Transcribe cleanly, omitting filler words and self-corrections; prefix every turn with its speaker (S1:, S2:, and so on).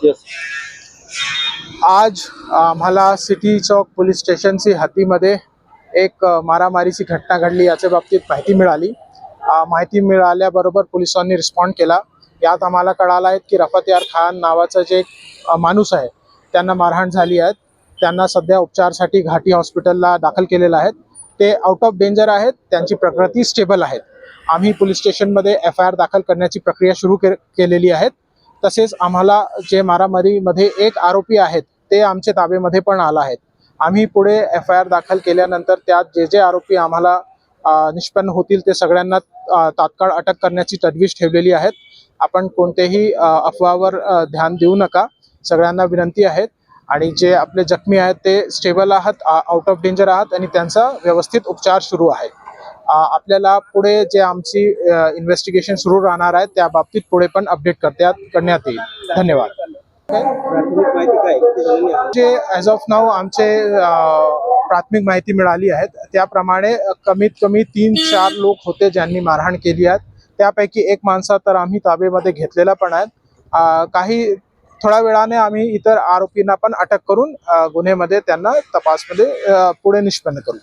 S1: Yes. आज आम्हाला city चौक police स्टेशनची हद्दीमध्ये एक मारामारीची घटना घडली याच्या बाबतीत माहिती मिळाली. माहिती मिळाल्याबरोबर पोलिसांनी रिस्पॉन्ड केला. यात आम्हाला कळालं आहे की रफत यार खान नावाचा जे माणूस आहे त्यांना मारहाण झाली आहे. त्यांना सध्या उपचारासाठी घाटी हॉस्पिटलला दाखल केलेलं आहे. ते आउट ऑफ डेंजर आहेत. त्यांची प्रकृती स्टेबल आहे. आम्ही पोलीस स्टेशनमध्ये FIR दाखल करण्याची प्रक्रिया सुरू केलेली आहे. तसेच आम्हाला जे मारामारीमध्ये एक आरोपी आहेत ते आमच्या ताब्यामध्ये पण आला आहेत. आम्ही पुढे FIR दाखल केल्यानंतर त्यात जे जे आरोपी आम्हाला निष्पन्न होतील ते सगळ्यांना तात्काळ अटक करण्याची तजवीज ठेवलेली आहे. आपण कोणतेही अफवावर ध्यान देऊ नका. सगळ्यांना विनंती आहे. आणि जे आपले जखमी आहेत ते स्टेबल आहात, आउट ऑफ डेंजर आहात आणि त्यांचा व्यवस्थित उपचार सुरू आहे. आपल्याला पुढे जे आमची इन्व्हेस्टिगेशन सुरू राहणार आहे त्या बाबतीत पुढे पण अपडेट करण्यात येईल. धन्यवाद. जे ॲज ऑफ नाऊ आमचे प्राथमिक माहिती मिळाली आहे त्याप्रमाणे कमीत कमी 3-4 लोक होते ज्यांनी मारहाण केली आहे. त्यापैकी एक माणसा तर आम्ही ताब्यामध्ये घेतलेला पण आहे. काही थोड्या वेळाने आम्ही इतर आरोपींना पण अटक करून गुन्ह्यामध्ये त्यांना तपासमध्ये पुढे निष्पन्न करू.